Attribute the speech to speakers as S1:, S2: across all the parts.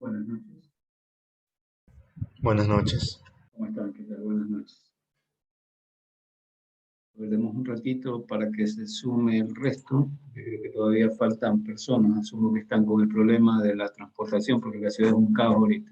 S1: Buenas noches.
S2: Buenas noches.
S1: ¿Cómo están? ¿Qué tal? Buenas noches. Perdemos un ratito para que se sume el resto, que todavía faltan personas, asumo que están con el problema de la transportación, porque la ciudad es un caos ahorita.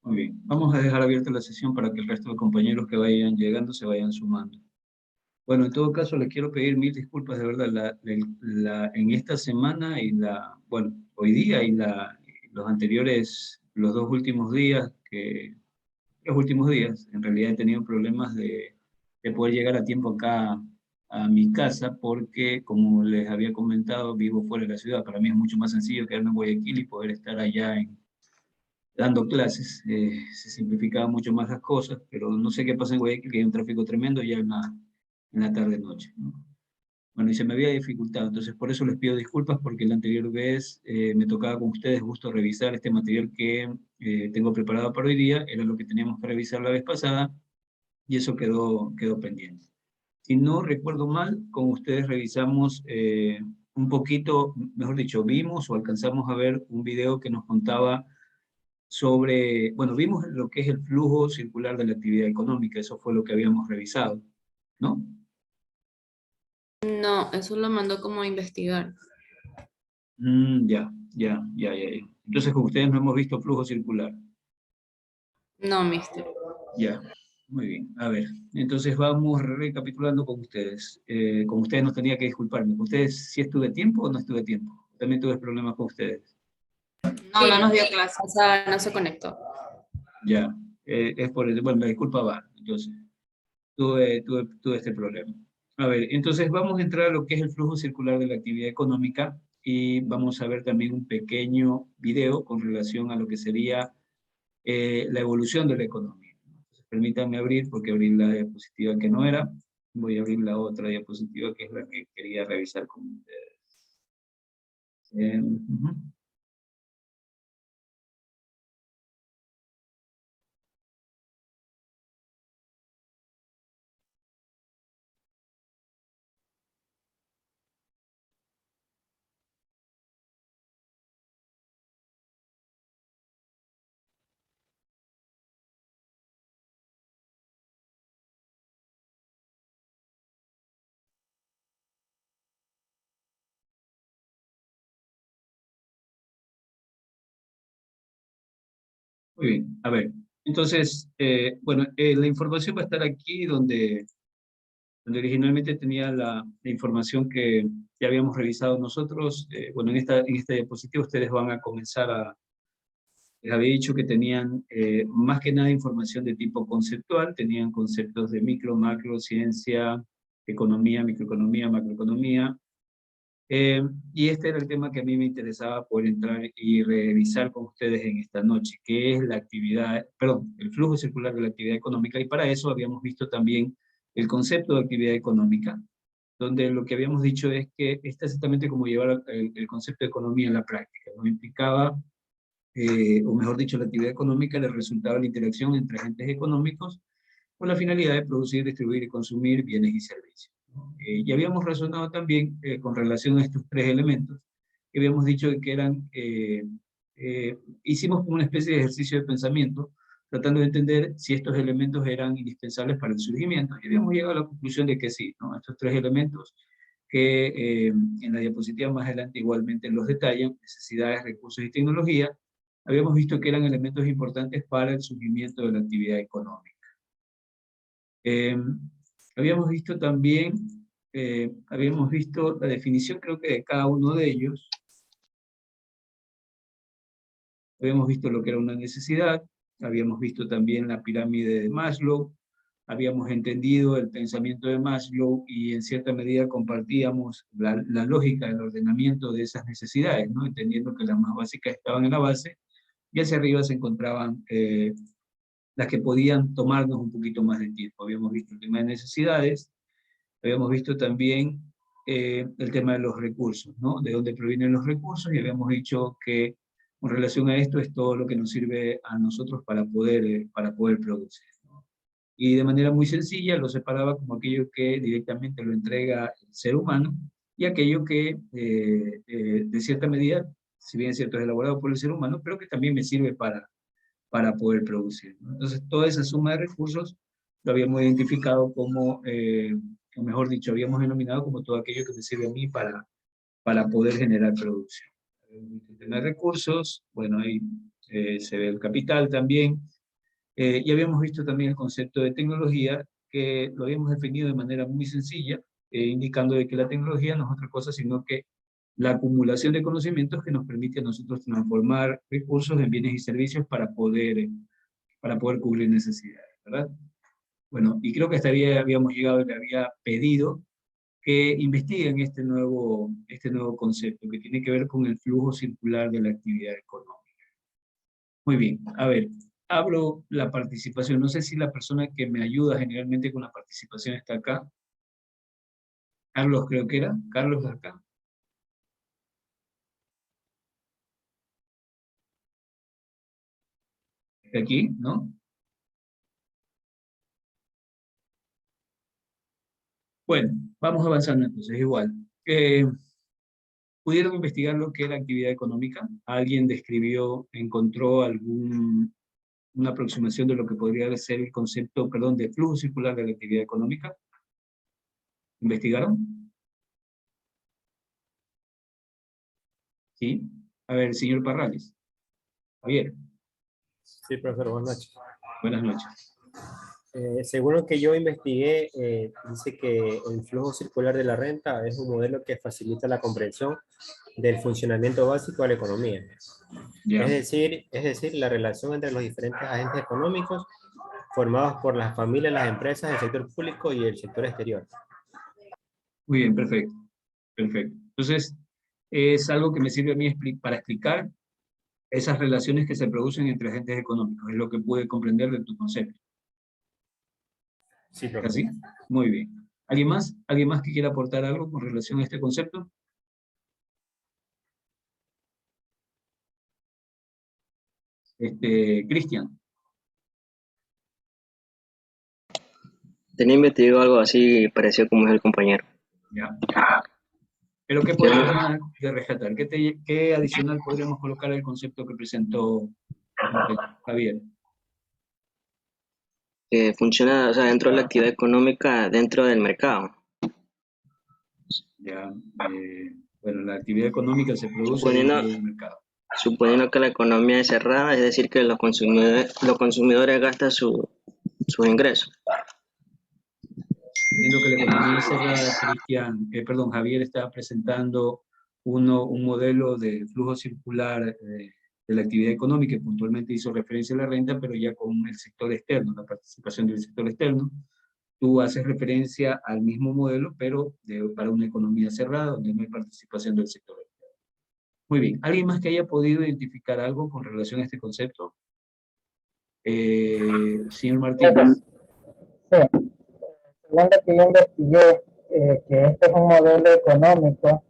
S1: Muy bien, vamos a dejar abierta la sesión para que el resto de compañeros que vayan llegando se vayan sumando. Bueno, en todo caso, les quiero pedir mil disculpas, de verdad, en esta semana bueno, hoy día los anteriores, los dos últimos días, los últimos días, en realidad he tenido problemas de poder llegar a tiempo acá a mi casa, porque como les había comentado, vivo fuera de la ciudad. Para mí es mucho más sencillo quedarme en Guayaquil y poder estar allá dando clases. Se simplificaban mucho más las cosas, pero no sé qué pasa en Guayaquil, que hay un tráfico tremendo ya en la tarde-noche, ¿no? Bueno, y se me había dificultado, entonces por eso les pido disculpas, porque la anterior vez me tocaba con ustedes justo revisar este material que tengo preparado para hoy día, era lo que teníamos que revisar la vez pasada, y eso quedó pendiente. Si no recuerdo mal, con ustedes revisamos un poquito, mejor dicho, vimos o alcanzamos a ver un video que nos contaba sobre, bueno, vimos lo que es el flujo circular de la actividad económica, eso fue lo que habíamos revisado, ¿no?
S3: No, eso lo mandó como a investigar.
S1: Ya. Entonces con ustedes no hemos visto flujo circular.
S3: No, mister.
S1: Ya, muy bien. A ver, entonces vamos recapitulando con ustedes no tenía que disculparme. ¿Con ustedes sí estuve a tiempo o no estuve a tiempo? También tuve problemas con ustedes.
S3: No, no nos dio clase, o sea, no se conectó.
S1: Ya, es por eso. Bueno, me disculpaba. Entonces, tuve este problema. A ver, entonces vamos a entrar a lo que es el flujo circular de la actividad económica y vamos a ver también un pequeño video con relación a lo que sería la evolución de la economía. Entonces, permítanme abrir, porque abrí la diapositiva que no era. Voy a abrir la otra diapositiva, que es la que quería revisar con ustedes. Ujú. Muy bien, a ver. Entonces, bueno, la información va a estar aquí donde originalmente tenía la información que ya habíamos revisado nosotros. Bueno, en esta diapositiva ustedes van a comenzar les había dicho que tenían más que nada información de tipo conceptual, tenían conceptos de micro, macro, ciencia, economía, microeconomía, macroeconomía. Y este era el tema que a mí me interesaba poder entrar y revisar con ustedes en esta noche, que es la actividad, perdón, el flujo circular de la actividad económica, y para eso habíamos visto también el concepto de actividad económica, donde lo que habíamos dicho es que está exactamente como llevar el concepto de economía a la práctica, ¿no? Implicaba, o mejor dicho, la actividad económica le resultaba la interacción entre agentes económicos con la finalidad de producir, distribuir y consumir bienes y servicios, ¿no? Y habíamos razonado también con relación a estos tres elementos, que habíamos dicho que hicimos como una especie de ejercicio de pensamiento, tratando de entender si estos elementos eran indispensables para el surgimiento, y habíamos llegado a la conclusión de que sí, ¿no? Estos tres elementos que en la diapositiva más adelante igualmente los detallan, necesidades, recursos y tecnología, habíamos visto que eran elementos importantes para el surgimiento de la actividad económica. Eh, habíamos visto también, habíamos visto la definición, creo que de cada uno de ellos. Habíamos visto lo que era una necesidad, habíamos visto también la pirámide de Maslow, habíamos entendido el pensamiento de Maslow y en cierta medida compartíamos la lógica del ordenamiento de esas necesidades, ¿no? Entendiendo que las más básicas estaban en la base y hacia arriba se encontraban las que podían tomarnos un poquito más de tiempo. Habíamos visto el tema de necesidades, habíamos visto también el tema de los recursos, ¿no? De dónde provienen los recursos, y habíamos dicho que con relación a esto es todo lo que nos sirve a nosotros para poder producir, ¿no? Y de manera muy sencilla lo separaba como aquello que directamente lo entrega el ser humano y aquello que de cierta medida, si bien es cierto, es elaborado por el ser humano, pero que también me sirve para poder producir, ¿no? Entonces, toda esa suma de recursos lo habíamos identificado como, o mejor dicho, habíamos denominado como todo aquello que me sirve a mí para poder generar producción. Tener recursos, bueno, ahí se ve el capital también, y habíamos visto también el concepto de tecnología, que lo habíamos definido de manera muy sencilla, indicando de que la tecnología no es otra cosa sino que la acumulación de conocimientos que nos permite a nosotros transformar recursos en bienes y servicios para poder cubrir necesidades, ¿verdad? Bueno, y creo que hasta habíamos llegado y le había pedido que investiguen este nuevo concepto que tiene que ver con el flujo circular de la actividad económica. Muy bien, a ver, abro la participación. No sé si la persona que me ayuda generalmente con la participación está acá. Carlos creo que era. Carlos acá. Está aquí, ¿no? Bueno, vamos avanzando entonces, igual. ¿Pudieron investigar lo que era actividad económica? ¿Alguien describió, encontró una aproximación de lo que podría ser el concepto, perdón, de flujo circular de la actividad económica? ¿Investigaron? Sí. A ver, señor Parrales. Javier.
S4: Sí, profesor, buenas noches.
S1: Buenas noches.
S4: Según lo que yo investigué, dice que el flujo circular de la renta es un modelo que facilita la comprensión del funcionamiento básico de la economía.
S1: ¿Ya?
S4: Es decir, la relación entre los diferentes agentes económicos formados por las familias, las empresas, el sector público y el sector exterior.
S1: Muy bien, perfecto. Perfecto. Entonces, es algo que me sirve a mí para explicar esas relaciones que se producen entre agentes económicos. Es lo que pude comprender de tu concepto.
S4: Sí, profesor.
S1: ¿Así? Muy bien. ¿Alguien más? ¿Alguien más que quiera aportar algo con relación a este concepto? Cristian.
S5: Tenía investigado algo así parecido como es el compañero.
S1: Ya. Pero ¿qué podríamos rescatar? ¿Qué adicional podríamos colocar al concepto que presentó Javier?
S5: Que funciona, o sea, dentro de la actividad económica, dentro del mercado.
S1: Ya, bueno, la actividad económica se produce
S5: Suponiendo,
S1: dentro del mercado.
S5: suponiendo que la economía es cerrada, es decir, que los consumidores gastan sus ingresos.
S1: Viendo que la economía es cerrada, Cristian, perdón, Javier estaba presentando un modelo de flujo circular de la actividad económica, y puntualmente hizo referencia a la renta, pero ya con el sector externo, la participación del sector externo. Tú haces referencia al mismo modelo, pero para una economía cerrada, donde no hay participación del sector externo. Muy bien, ¿alguien más que haya podido identificar algo con relación a este concepto? Señor Martínez.
S6: Sí, según lo que yo investigué, que este es un modelo económico,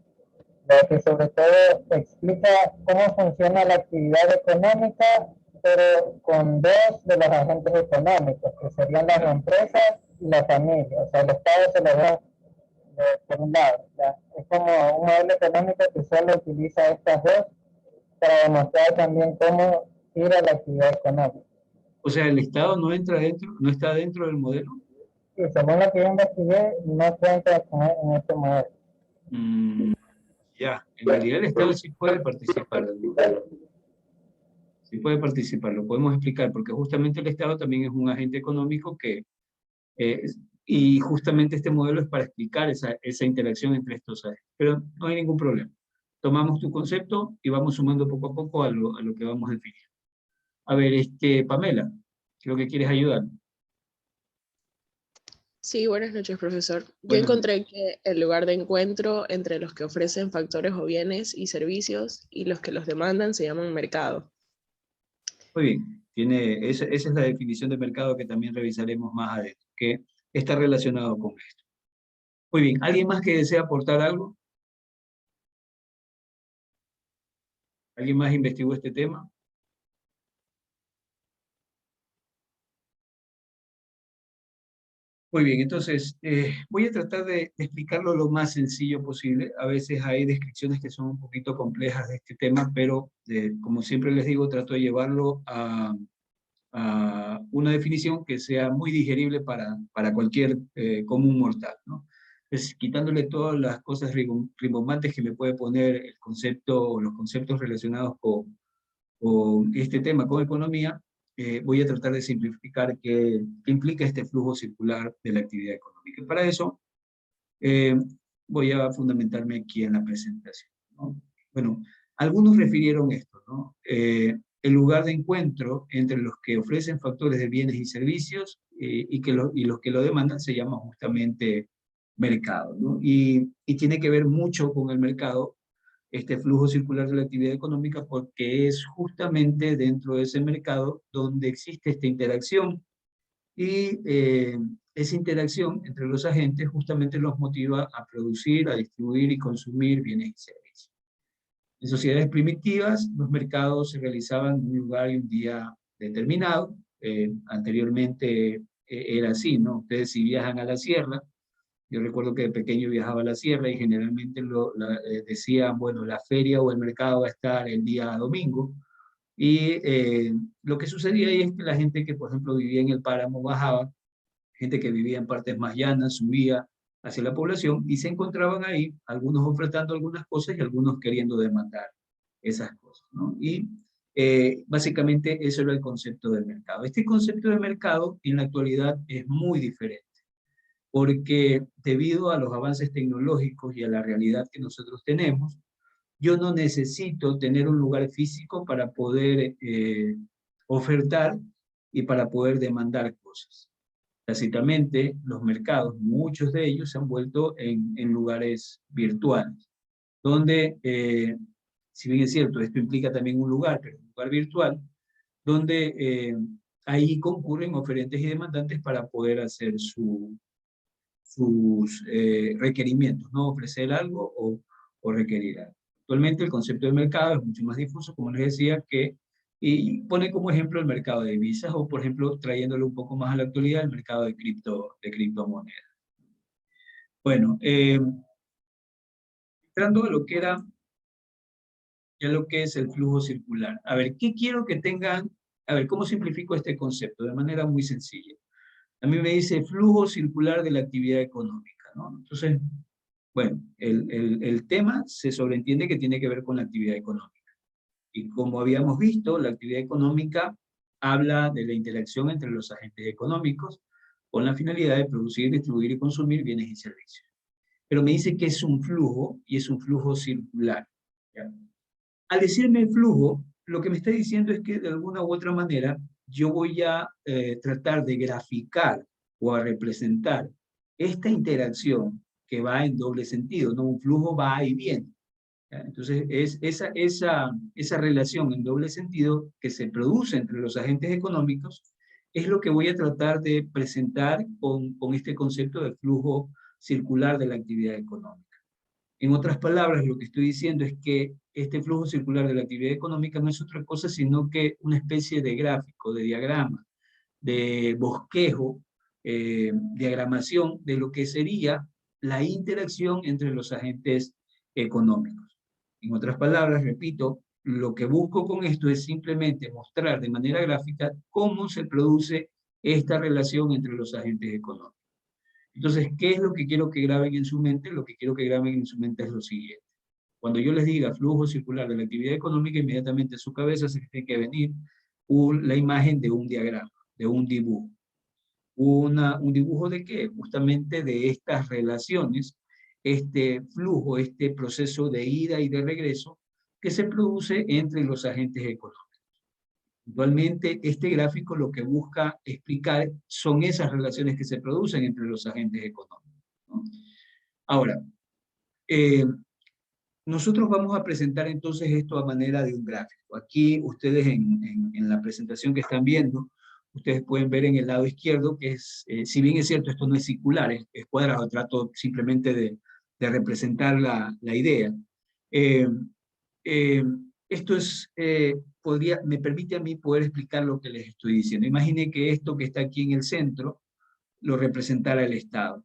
S6: lo que sobre todo explica cómo funciona la actividad económica, pero con dos de los agentes económicos, que serían las empresas y la familia. O sea, el Estado se lo da por un lado. ¿Ya? Es como un modelo económico que solo utiliza estas dos para demostrar también cómo gira la actividad económica.
S1: O sea, el Estado no entra dentro, no está dentro del modelo.
S6: Y según lo que yo investigué, no cuenta en este modelo.
S1: Ya, en realidad el Estado sí puede participar del modelo. Sí puede participar, lo podemos explicar, porque justamente el Estado también es un agente económico y justamente este modelo es para explicar esa interacción entre estos agentes. Pero no hay ningún problema. Tomamos tu concepto y vamos sumando poco a poco a lo que vamos definiendo. A ver, Pamela, creo que quieres ayudar.
S7: Sí, buenas noches, profesor. Yo
S1: Buenas
S7: encontré que el lugar de encuentro entre los que ofrecen factores o bienes y servicios y los que los demandan se llaman mercado.
S1: Muy bien, esa es la definición de mercado que también revisaremos más adentro, que está relacionado con esto. Muy bien, ¿alguien más que desea aportar algo? ¿Alguien más investigó este tema? Muy bien, entonces voy a tratar de explicarlo lo más sencillo posible. A veces hay descripciones que son un poquito complejas de este tema, pero como siempre les digo, trato de llevarlo a una definición que sea muy digerible para cualquier común mortal, ¿no? Es quitándole todas las cosas rimbombantes que me puede poner el concepto o los conceptos relacionados con este tema, con economía. Voy a tratar de simplificar qué implica este flujo circular de la actividad económica. Para eso, voy a fundamentarme aquí en la presentación, ¿no? Bueno, algunos refirieron esto, ¿no? El lugar de encuentro entre los que ofrecen factores de bienes y servicios y los que lo demandan se llama justamente mercado, ¿no? Y tiene que ver mucho con el mercado, este flujo circular de la actividad económica, porque es justamente dentro de ese mercado donde existe esta interacción y esa interacción entre los agentes justamente los motiva a producir, a distribuir y consumir bienes y servicios. En sociedades primitivas, los mercados se realizaban en un lugar y un día determinado. Anteriormente era así, ¿no? Ustedes si viajan a la sierra, yo recuerdo que de pequeño viajaba a la sierra y generalmente decían, bueno, la feria o el mercado va a estar el día domingo. Y lo que sucedía ahí es que la gente que, por ejemplo, vivía en el páramo bajaba, gente que vivía en partes más llanas subía hacia la población y se encontraban ahí, algunos ofertando algunas cosas y algunos queriendo demandar esas cosas, ¿no? Y básicamente eso era el concepto del mercado. Este concepto de mercado en la actualidad es muy diferente, porque debido a los avances tecnológicos y a la realidad que nosotros tenemos, yo no necesito tener un lugar físico para poder ofertar y para poder demandar cosas. Tácitamente, los mercados, muchos de ellos se han vuelto en lugares virtuales, donde, si bien es cierto, esto implica también un lugar, pero un lugar virtual, donde ahí concurren oferentes y demandantes para poder hacer sus requerimientos, ¿no? Ofrecer algo o requerir algo. Actualmente el concepto de mercado es mucho más difuso, como les decía, y pone como ejemplo el mercado de divisas o, por ejemplo, trayéndolo un poco más a la actualidad, el mercado de criptomonedas. Bueno, entrando a lo que era ya lo que es el flujo circular. A ver, ¿qué quiero que tengan? A ver, ¿cómo simplifico este concepto? De manera muy sencilla. A mí me dice flujo circular de la actividad económica, ¿no? Entonces, bueno, el tema se sobreentiende que tiene que ver con la actividad económica. Y como habíamos visto, la actividad económica habla de la interacción entre los agentes económicos con la finalidad de producir, distribuir y consumir bienes y servicios. Pero me dice que es un flujo y es un flujo circular, ¿ya? Al decirme flujo, lo que me está diciendo es que de alguna u otra manera yo voy a tratar de graficar o a representar esta interacción que va en doble sentido, ¿no? Un flujo va y viene, ¿ya? Entonces, es esa relación en doble sentido que se produce entre los agentes económicos es lo que voy a tratar de presentar con este concepto de flujo circular de la actividad económica. En otras palabras, lo que estoy diciendo es que este flujo circular de la actividad económica no es otra cosa sino que una especie de gráfico, de diagrama, de bosquejo, diagramación de lo que sería la interacción entre los agentes económicos. En otras palabras, repito, lo que busco con esto es simplemente mostrar de manera gráfica cómo se produce esta relación entre los agentes económicos. Entonces, ¿qué es lo que quiero que graben en su mente? Lo que quiero que graben en su mente es lo siguiente. Cuando yo les diga flujo circular de la actividad económica, inmediatamente a su cabeza se tiene que venir la imagen de un diagrama, de un dibujo. ¿Un dibujo de qué? Justamente de estas relaciones, este flujo, este proceso de ida y de regreso que se produce entre los agentes económicos. Actualmente, este gráfico lo que busca explicar son esas relaciones que se producen entre los agentes económicos, ¿no? Ahora, nosotros vamos a presentar entonces esto a manera de un gráfico. Aquí ustedes en la presentación que están viendo, ustedes pueden ver en el lado izquierdo que es, si bien es cierto, esto no es circular, es cuadrado, trato simplemente de representar la idea. Esto es, me permite a mí poder explicar lo que les estoy diciendo. Imagine que esto que está aquí en el centro lo representara el Estado.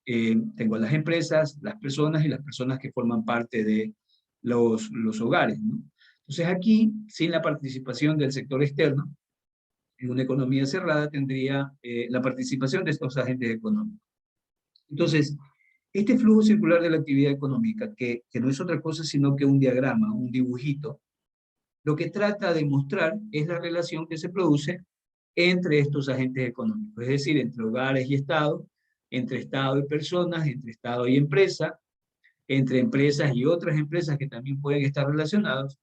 S1: Tengo a las empresas, las personas y las personas que forman parte de los hogares, ¿no? Entonces aquí, sin la participación del sector externo, en una economía cerrada tendría la participación de estos agentes económicos. Entonces, este flujo circular de la actividad económica, que no es otra cosa sino que un diagrama, un dibujito, lo que trata de mostrar es la relación que se produce entre estos agentes económicos, es decir, entre hogares y Estado, entre Estado y personas, entre Estado y empresa, entre empresas y otras empresas que también pueden estar relacionados.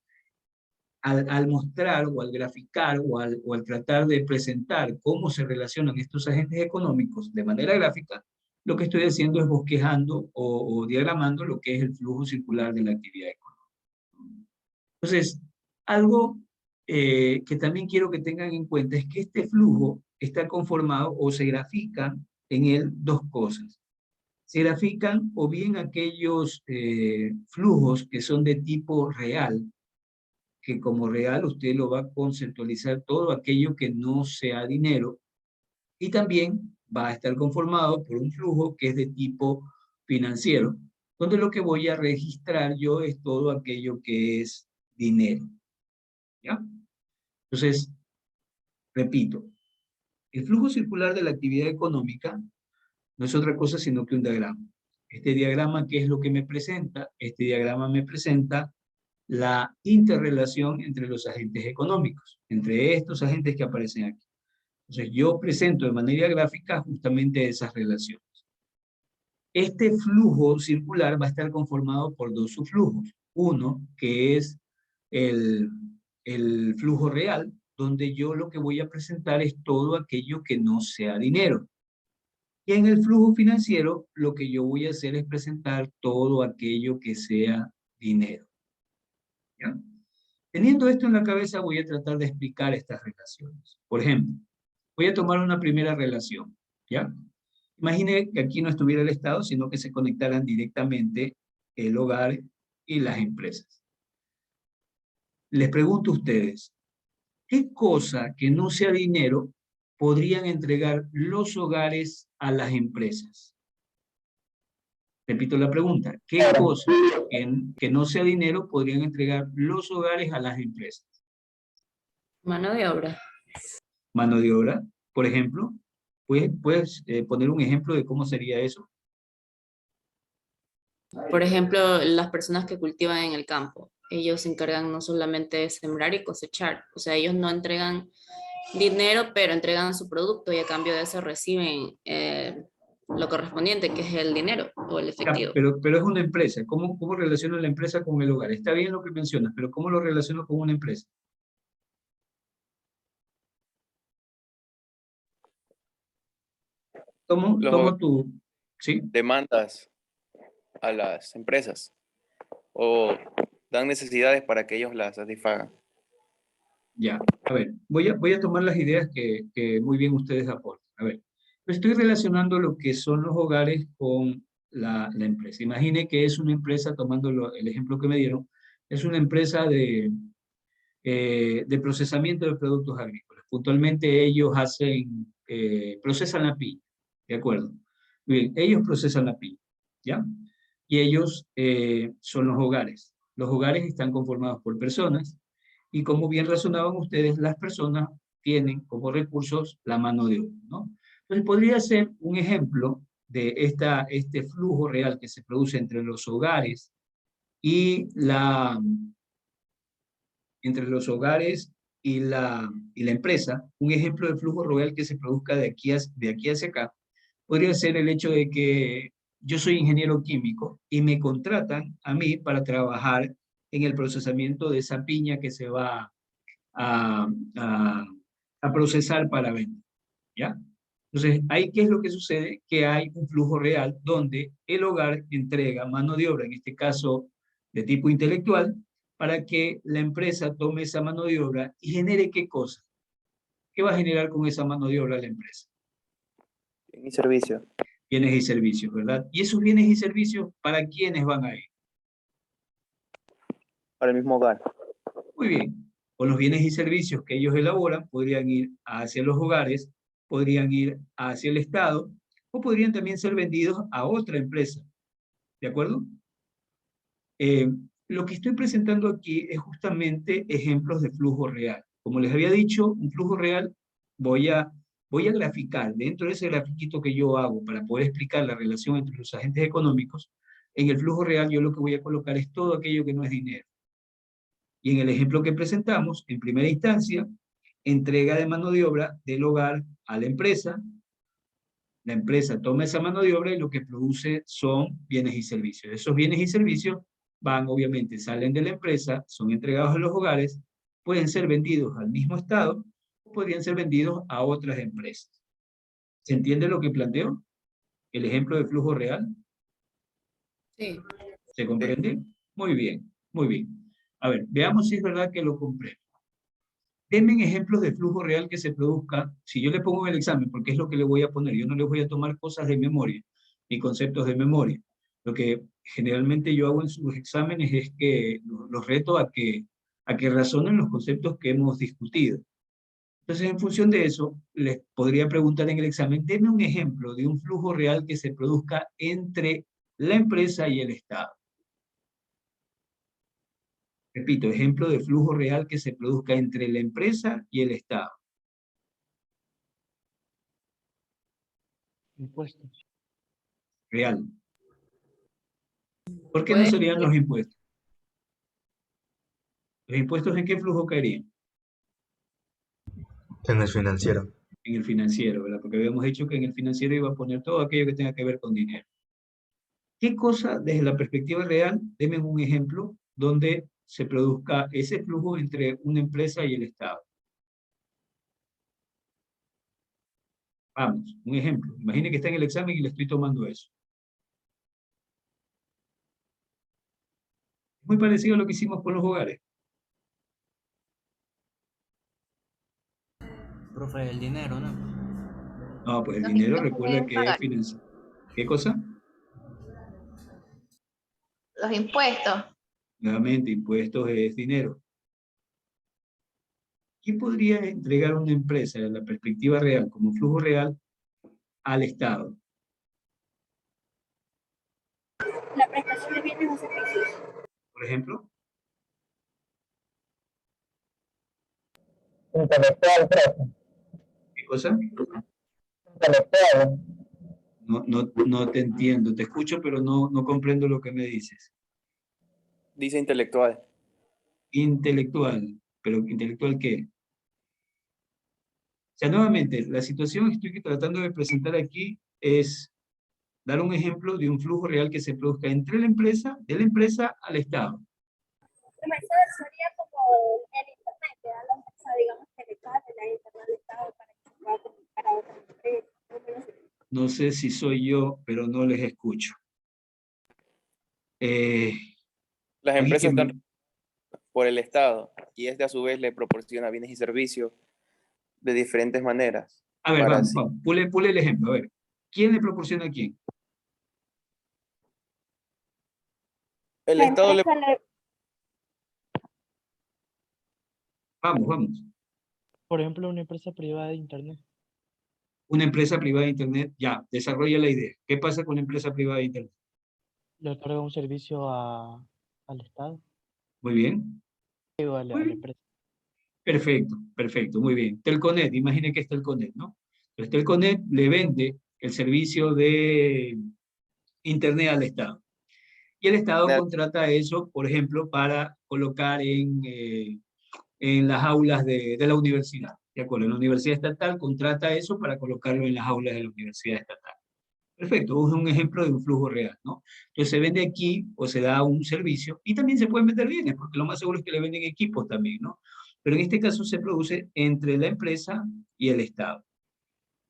S1: Al mostrar o al graficar o al tratar de presentar cómo se relacionan estos agentes económicos de manera gráfica, lo que estoy haciendo es bosquejando o diagramando lo que es el flujo circular de la actividad económica. Entonces, algo que también quiero que tengan en cuenta es que este flujo está conformado o se grafican en él dos cosas. Se grafican o bien aquellos flujos que son de tipo real, que como real usted lo va a conceptualizar todo aquello que no sea dinero, y también va a estar conformado por un flujo que es de tipo financiero, donde lo que voy a registrar yo es todo aquello que es dinero. ¿Ya? Entonces, repito, el flujo circular de la actividad económica no es otra cosa sino que un diagrama. Este diagrama, ¿qué es lo que me presenta? Este diagrama me presenta la interrelación entre los agentes económicos, entre estos agentes que aparecen aquí. Entonces, yo presento de manera gráfica justamente esas relaciones. Este flujo circular va a estar conformado por dos subflujos. Uno, que es el flujo real, donde yo lo que voy a presentar es todo aquello que no sea dinero. Y en el flujo financiero, lo que yo voy a hacer es presentar todo aquello que sea dinero. ¿Ya? Teniendo esto en la cabeza, voy a tratar de explicar estas relaciones. Por ejemplo, voy a tomar una primera relación, ¿ya? Imagine que aquí no estuviera el Estado, sino que se conectaran directamente el hogar y las empresas. Les pregunto a ustedes, ¿qué cosa que no sea dinero podrían entregar los hogares a las empresas? Repito la pregunta, ¿qué cosa que no sea dinero podrían entregar los hogares a las empresas?
S3: Mano de obra.
S1: Mano de obra, por ejemplo. ¿Puedes poner un ejemplo de cómo sería eso?
S3: Por ejemplo, las personas que cultivan en el campo. Ellos se encargan no solamente de sembrar y cosechar. O sea, ellos no entregan dinero, pero entregan su producto y a cambio de eso reciben lo correspondiente, que es el dinero o el efectivo.
S1: Pero es una empresa. ¿Cómo relaciona la empresa con el hogar? Está bien lo que mencionas, pero ¿cómo lo relaciono con una empresa? Tomo tu... ¿Sí?
S8: Demandas a las empresas o dan necesidades para que ellos las satisfagan.
S1: Ya, a ver, voy a tomar las ideas que muy bien ustedes aportan. A ver, estoy relacionando lo que son los hogares con la empresa. Imagine que es una empresa, tomando el ejemplo que me dieron, es una empresa de procesamiento de productos agrícolas. Puntualmente ellos procesan la piña, ¿de acuerdo? Muy bien, ellos procesan la piña, ¿ya? Y ellos son los hogares. Los hogares están conformados por personas, y como bien razonaban ustedes, las personas tienen como recursos la mano de obra, ¿no? Entonces podría ser un ejemplo de este flujo real que se produce entre los hogares y la empresa. Un ejemplo de flujo real que se produzca de aquí hacia acá podría ser el hecho de que yo soy ingeniero químico y me contratan a mí para trabajar en el procesamiento de esa piña que se va a, a procesar para venta, ¿ya? Entonces, ahí, ¿qué es lo que sucede? Que hay un flujo real donde el hogar entrega mano de obra, en este caso de tipo intelectual, para que la empresa tome esa mano de obra y genere ¿qué cosa? ¿Qué va a generar con esa mano de obra la empresa?
S8: Y servicio.
S1: Bienes y servicios, ¿verdad? Y esos bienes y servicios, ¿para quiénes van a ir?
S8: Para el mismo hogar.
S1: Muy bien. Con los bienes y servicios que ellos elaboran, podrían ir hacia los hogares, podrían ir hacia el Estado, o podrían también ser vendidos a otra empresa. ¿De acuerdo? Lo que estoy presentando aquí es justamente ejemplos de flujo real. Como les había dicho, un flujo real voy a graficar dentro de ese grafiquito que yo hago para poder explicar la relación entre los agentes económicos. En el flujo real yo lo que voy a colocar es todo aquello que no es dinero. Y en el ejemplo que presentamos, en primera instancia, entrega de mano de obra del hogar a la empresa toma esa mano de obra y lo que produce son bienes y servicios. Esos bienes y servicios van, obviamente, salen de la empresa, son entregados a los hogares, pueden ser vendidos al mismo Estado o podrían ser vendidos a otras empresas. ¿Se entiende lo que planteo? El ejemplo de flujo real.
S3: Sí.
S1: ¿Se comprende? Muy bien, muy bien. A ver, veamos si es verdad que lo comprendo. Denme ejemplos de flujo real que se produzca, si yo le pongo en el examen, porque es lo que le voy a poner, yo no les voy a tomar cosas de memoria, ni conceptos de memoria. Lo que generalmente yo hago en sus exámenes es que los reto a que razonen los conceptos que hemos discutido. Entonces, en función de eso, les podría preguntar en el examen, denme un ejemplo de un flujo real que se produzca entre la empresa y el Estado. Repito, ejemplo de flujo real que se produzca entre la empresa y el Estado.
S9: Impuestos.
S1: Real. ¿Por qué no serían los impuestos? ¿Los impuestos en qué flujo caerían?
S2: En el financiero.
S1: En el financiero, ¿verdad? Porque habíamos dicho que en el financiero iba a poner todo aquello que tenga que ver con dinero. ¿Qué cosa, desde la perspectiva real, denme un ejemplo donde se produzca ese flujo entre una empresa y el Estado? Vamos, un ejemplo. Imagine que está en el examen y le estoy tomando eso. Muy parecido a lo que hicimos con los hogares.
S9: Profe, el dinero, ¿no?
S1: No, pues el dinero recuerda que es financiero. ¿Qué cosa?
S10: Los impuestos.
S1: Nuevamente, impuestos es dinero. ¿Qué podría entregar una empresa de la perspectiva real, como flujo real, al Estado?
S10: La prestación de bienes o servicios.
S1: Por ejemplo.
S6: Intelectual, profe.
S1: ¿Qué cosa?
S6: Intelectual.
S1: No te entiendo. Te escucho, pero no comprendo lo que me dices.
S8: Dice intelectual.
S1: Intelectual. ¿Pero intelectual qué? O sea, nuevamente, la situación que estoy tratando de presentar aquí es dar un ejemplo de un flujo real que se produzca entre la empresa, de la empresa al Estado.
S10: Eso sería como el internet, que da la empresa, digamos, que le cae la internet al Estado para que se pueda comunicar a otras empresas.
S1: No sé si soy yo, pero no les escucho.
S8: Las empresas están por el Estado y este a su vez le proporciona bienes y servicios de diferentes maneras.
S1: A ver, vamos, pule el ejemplo. A ver, ¿quién le proporciona a quién?
S8: El Estado le...
S1: Vamos.
S9: Por ejemplo, una empresa privada de Internet.
S1: Una empresa privada de Internet, ya, desarrolla la idea. ¿Qué pasa con la empresa privada de Internet?
S9: Le otorga un servicio al Estado.
S1: Muy bien.
S9: A la empresa.
S1: Perfecto, muy bien. Telconet, imagine que es Telconet, ¿no? Entonces Telconet le vende el servicio de Internet al Estado. Y el Estado contrata eso, por ejemplo, para colocar en las aulas de la universidad. ¿De acuerdo? La universidad estatal contrata eso para colocarlo en las aulas de la universidad estatal. Perfecto, es un ejemplo de un flujo real, ¿no? Entonces se vende aquí o se da un servicio y también se pueden vender bienes, porque lo más seguro es que le venden equipos también, ¿no? Pero en este caso se produce entre la empresa y el Estado.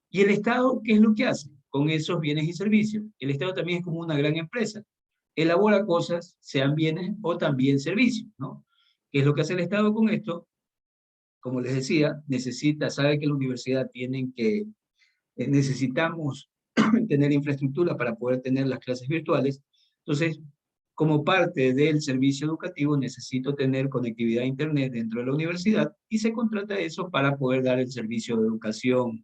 S1: ¿Y el Estado qué es lo que hace con esos bienes y servicios? El Estado también es como una gran empresa. Elabora cosas, sean bienes o también servicios, ¿no? ¿Qué es lo que hace el Estado con esto? Como les decía, sabe que la universidad necesitamos tener infraestructura para poder tener las clases virtuales. Entonces, como parte del servicio educativo, necesito tener conectividad a Internet dentro de la universidad y se contrata eso para poder dar el servicio de educación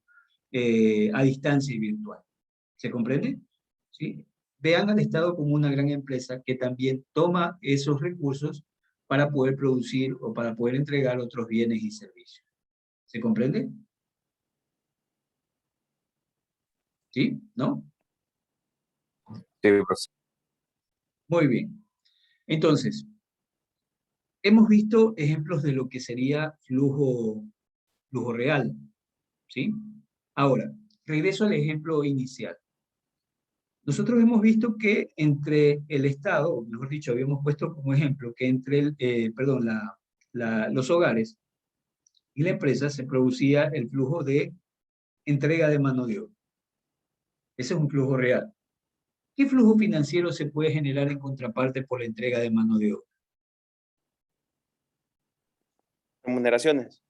S1: a distancia y virtual. ¿Se comprende? ¿Sí? Vean al Estado como una gran empresa que también toma esos recursos para poder producir o para poder entregar otros bienes y servicios. ¿Se comprende? ¿Sí? ¿No?
S8: Sí, pues.
S1: Muy bien. Entonces, hemos visto ejemplos de lo que sería flujo real, ¿sí? Ahora, regreso al ejemplo inicial. Nosotros hemos visto que entre el Estado, o mejor dicho, habíamos puesto como ejemplo que entre los hogares y la empresa se producía el flujo de entrega de mano de obra. Ese es un flujo real. ¿Qué flujo financiero se puede generar en contraparte por la entrega de mano de obra?
S8: Remuneraciones.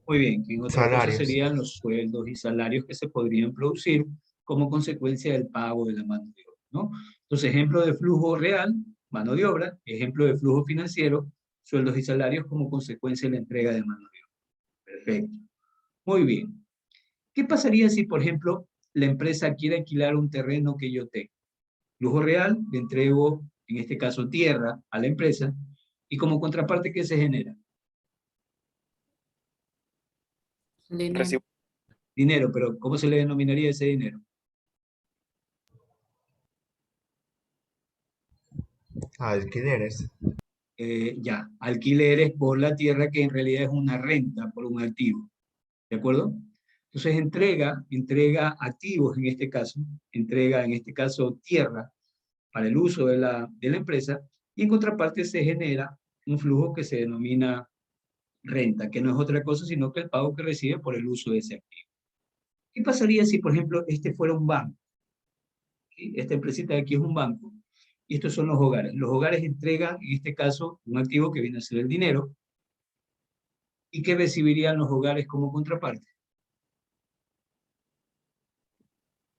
S1: Muy bien, que en otras cosas
S2: Salarios.
S1: serían los sueldos y salarios que se podrían producir como consecuencia del pago de la mano de obra, ¿no? Entonces, ejemplo de flujo real, mano de obra; ejemplo de flujo financiero, sueldos y salarios como consecuencia de la entrega de mano de obra. Perfecto. Muy bien. ¿Qué pasaría si, por ejemplo, la empresa quiere alquilar un terreno que yo tengo? Flujo real, le entrego, en este caso, tierra a la empresa, y como contraparte, ¿qué se genera?
S3: Dinero.
S1: Dinero, pero ¿cómo se le denominaría ese dinero?
S2: Alquileres.
S1: Ya, alquileres por la tierra, que en realidad es una renta por un activo, ¿de acuerdo? Entonces entrega activos en este caso, entrega en este caso tierra para el uso de la empresa, y en contraparte se genera un flujo que se denomina renta, que no es otra cosa sino que el pago que recibe por el uso de ese activo. ¿Qué pasaría si, por ejemplo, este fuera un banco? ¿Sí? Esta empresita de aquí es un banco, y estos son los hogares. Los hogares entregan, en este caso, un activo que viene a ser el dinero, y ¿qué recibirían los hogares como contraparte?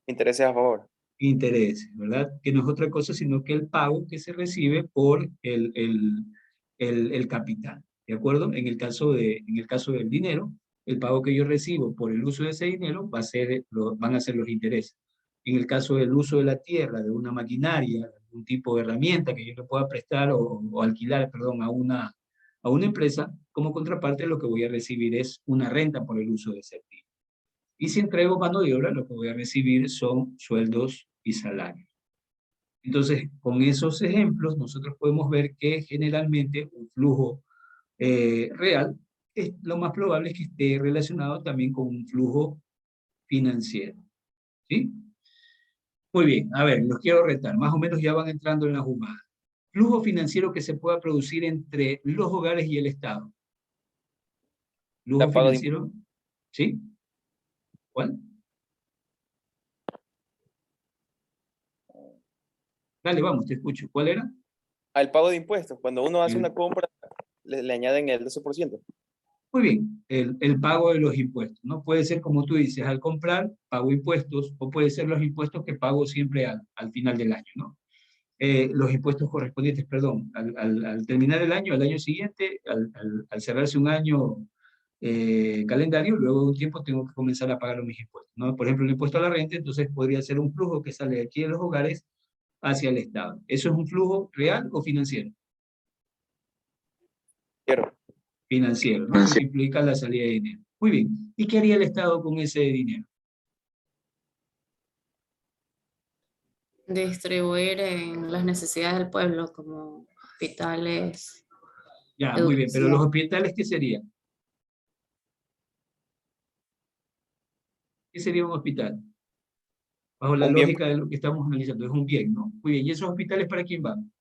S8: Intereses a favor.
S1: Intereses, ¿verdad? Que no es otra cosa sino que el pago que se recibe por el capital, ¿de acuerdo? En el caso del dinero, el pago que yo recibo por el uso de ese dinero van a ser los intereses. En el caso del uso de la tierra, de una maquinaria, un tipo de herramienta que yo le pueda prestar o alquilar, perdón, a una empresa, como contraparte lo que voy a recibir es una renta por el uso de ese activo. Y si entrego mano de obra, lo que voy a recibir son sueldos y salarios. Entonces, con esos ejemplos, nosotros podemos ver que generalmente un flujo real, lo más probable es que esté relacionado también con un flujo financiero. ¿Sí? Muy bien, a ver, los quiero retar. Más o menos ya van entrando en la jugada. Flujo financiero que se pueda producir entre los hogares y el Estado. Flujo financiero, ¿sí? ¿Cuál? Dale, vamos, te escucho. ¿Cuál era?
S8: Al pago de impuestos. Cuando uno hace
S1: El-
S8: una compra, le añaden el 12%.
S1: Muy bien, el pago de los impuestos, ¿no? Puede ser, como tú dices, al comprar, pago impuestos, o puede ser los impuestos que pago siempre al final del año, ¿no? Los impuestos correspondientes, perdón, al terminar el año, al año siguiente, al cerrarse un año calendario, luego de un tiempo tengo que comenzar a pagar mis impuestos, ¿no? Por ejemplo, el impuesto a la renta, entonces podría ser un flujo que sale de aquí de los hogares hacia el Estado. ¿Eso es un flujo real o financiero? Financiero, ¿no? Porque implica la salida de dinero. Muy bien. ¿Y qué haría el Estado con ese dinero?
S3: Distribuir en las necesidades del pueblo, como hospitales,
S1: Ya, muy bien. Pero los
S3: educación.
S1: hospitales, ¿qué serían? ¿Qué sería un hospital? Bajo la
S8: Un bien
S1: lógica de lo que estamos analizando, es un bien, ¿no? Muy bien. ¿Y esos hospitales para quién van?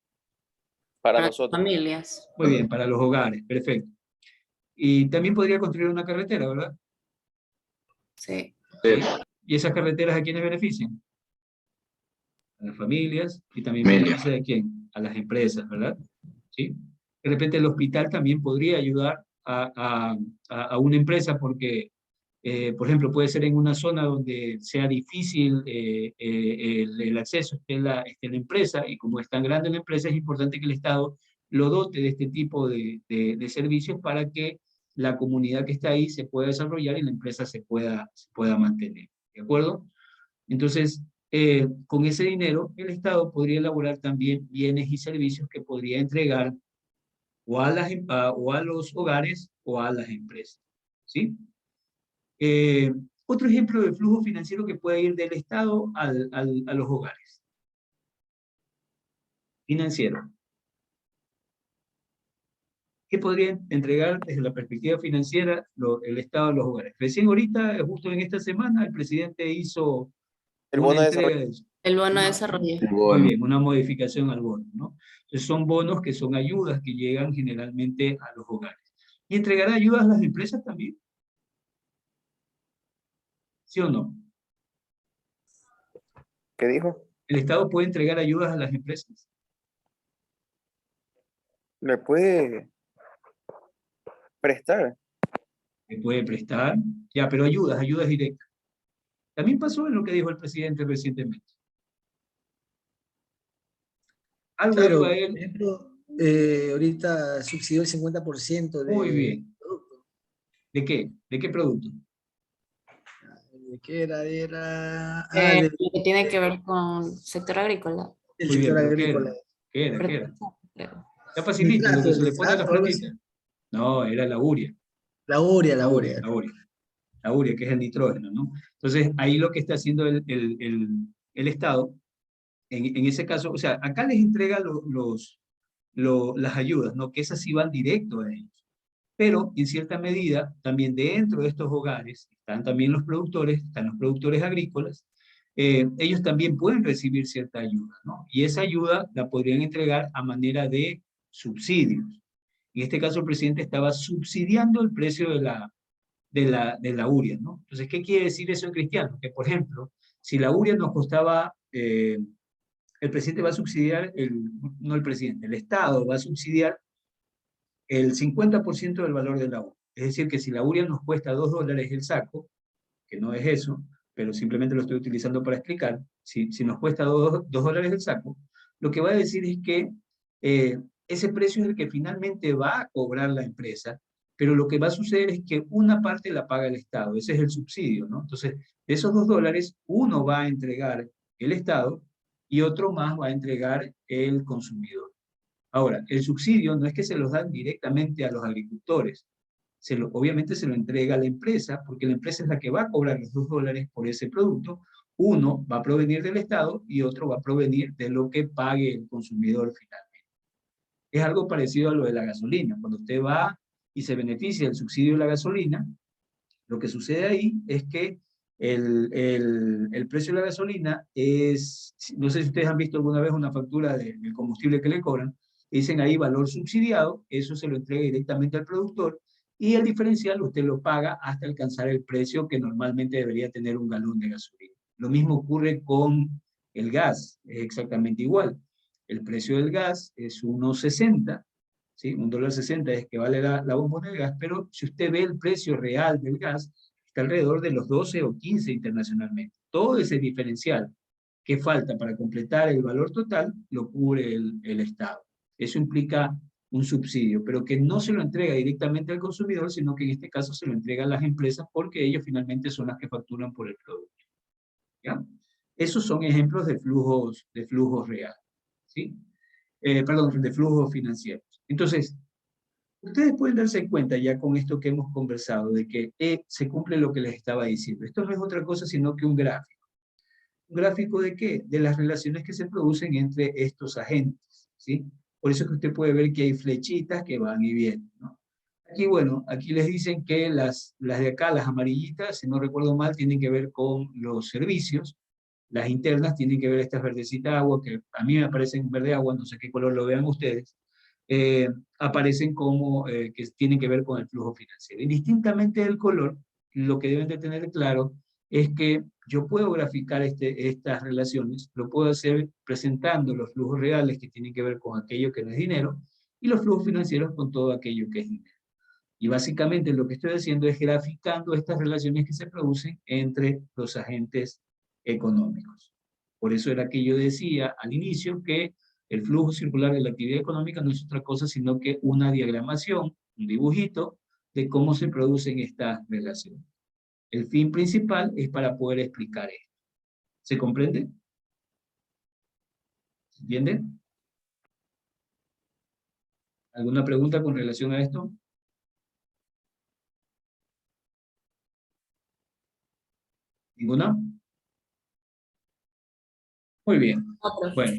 S8: para
S3: Para
S8: nosotros.
S3: familias.
S1: Muy bien, para los hogares. Perfecto. Y también podría construir una carretera, ¿verdad?
S3: Sí.
S1: ¿Sí? ¿Y esas carreteras a quiénes benefician? A las familias y también beneficia a quién? A las empresas, ¿verdad? ¿Sí? De repente el hospital también podría ayudar a una empresa porque, por ejemplo, puede ser en una zona donde sea difícil el acceso, esté la empresa, y como es tan grande la empresa, es importante que el Estado lo dote de este tipo de servicios para que la comunidad que está ahí se pueda desarrollar y la empresa se pueda mantener. ¿De acuerdo? Entonces, con ese dinero, el Estado podría elaborar también bienes y servicios que podría entregar o a los hogares o a las empresas. ¿Sí? Otro ejemplo de flujo financiero que puede ir del Estado a los hogares. Financiero. ¿Qué podría entregar desde la perspectiva financiera el Estado a los hogares? Recién ahorita, justo en esta semana, el presidente hizo
S8: El
S1: una
S8: bono de
S1: entrega
S8: desarrollo.
S1: de eso.
S3: El bono de desarrollo.
S1: Muy bien, una modificación al bono, ¿no? Entonces son bonos que son ayudas que llegan generalmente a los hogares. ¿Y entregará ayudas a las empresas también? ¿Sí o no?
S8: ¿Qué dijo?
S1: ¿El Estado puede entregar ayudas a las empresas?
S8: Le puede prestar.
S1: ¿Le puede prestar? Ya, pero ayudas directas. También pasó en lo que dijo el presidente recientemente. Algo
S11: Claro,
S1: dijo a
S11: por
S1: él.
S11: ejemplo, ahorita subsidió el 50%
S1: Muy
S11: de
S1: bien. ¿De qué? ¿De qué producto?
S11: ¿de qué era? Era
S3: Lo que tiene que ver con sector agrícola.
S11: del
S1: Muy bien,
S11: sector
S1: pero
S11: agrícola.
S1: ¿qué era?
S3: Creo.
S1: Ya facilito, lo que se le pone a las
S11: nitrato, algo así.
S1: plantitas. No, era la urea.
S11: La urea, la urea.
S1: La urea, que es el nitrógeno, ¿no? Entonces, ahí lo que está haciendo el Estado, en ese caso, o sea, acá les entrega las ayudas, ¿no? Que esas sí van directo a ellos. Pero, en cierta medida, también dentro de estos hogares, están también los productores, están los productores agrícolas, ellos también pueden recibir cierta ayuda, ¿no? Y esa ayuda la podrían entregar a manera de subsidios. En este caso, el presidente estaba subsidiando el precio de la urea, ¿no? Entonces, ¿qué quiere decir eso en cristiano? Que, por ejemplo, si la urea nos costaba, el presidente va a subsidiar, no el presidente, el Estado va a subsidiar el 50% del valor de la urea. Es decir, que si la urea nos cuesta $2 el saco, que no es eso, pero simplemente lo estoy utilizando para explicar, si nos cuesta $2 el saco, lo que va a decir es que ese precio es el que finalmente va a cobrar la empresa, pero lo que va a suceder es que una parte la paga el Estado, ese es el subsidio, ¿no? Entonces, de esos $2, uno va a entregar el Estado y otro más va a entregar el consumidor. Ahora, el subsidio no es que se los dan directamente a los agricultores, obviamente se lo entrega a la empresa, porque la empresa es la que va a cobrar los $2 por ese producto. Uno va a provenir del Estado y otro va a provenir de lo que pague el consumidor finalmente. Es algo parecido a lo de la gasolina. Cuando usted va y se beneficia del subsidio de la gasolina, lo que sucede ahí es que el precio de la gasolina es, no sé si ustedes han visto alguna vez una factura del combustible que le cobran, dicen ahí valor subsidiado, eso se lo entrega directamente al productor, y el diferencial usted lo paga hasta alcanzar el precio que normalmente debería tener un galón de gasolina. Lo mismo ocurre con el gas, es exactamente igual. El precio del gas es 1.60, ¿sí? $1.60 es que vale la bombona de gas, pero si usted ve el precio real del gas, está alrededor de los 12 o 15 internacionalmente. Todo ese diferencial que falta para completar el valor total lo cubre el Estado. Eso implica un subsidio, pero que no se lo entrega directamente al consumidor, sino que en este caso se lo entrega a las empresas porque ellos finalmente son las que facturan por el producto. ¿Ya? Esos son ejemplos de flujos reales, ¿sí? Perdón, de flujos financieros. Entonces, ustedes pueden darse cuenta ya con esto que hemos conversado, de que se cumple lo que les estaba diciendo. Esto no es otra cosa sino que un gráfico. ¿Un gráfico de qué? De las relaciones que se producen entre estos agentes, ¿sí? Por eso es que usted puede ver que hay flechitas que van y vienen, ¿no? Aquí, bueno, aquí les dicen que las de acá, las amarillitas, si no recuerdo mal, tienen que ver con los servicios. Las internas tienen que ver estas verdecitas agua, que a mí me parecen verde agua, no sé qué color lo vean ustedes. aparecen como que tienen que ver con el flujo financiero. Indistintamente del color, lo que deben de tener claro es que yo puedo graficar estas relaciones, lo puedo hacer presentando los flujos reales que tienen que ver con aquello que no es dinero, y los flujos financieros con todo aquello que es dinero. Y básicamente lo que estoy haciendo es graficando estas relaciones que se producen entre los agentes económicos. Por eso era que yo decía al inicio que el flujo circular de la actividad económica no es otra cosa sino que una diagramación, un dibujito de cómo se producen estas relaciones. El fin principal es para poder explicar esto. ¿Se comprende? ¿Se entiende? ¿Alguna pregunta con relación a esto? ¿Ninguna? Muy bien. Bueno,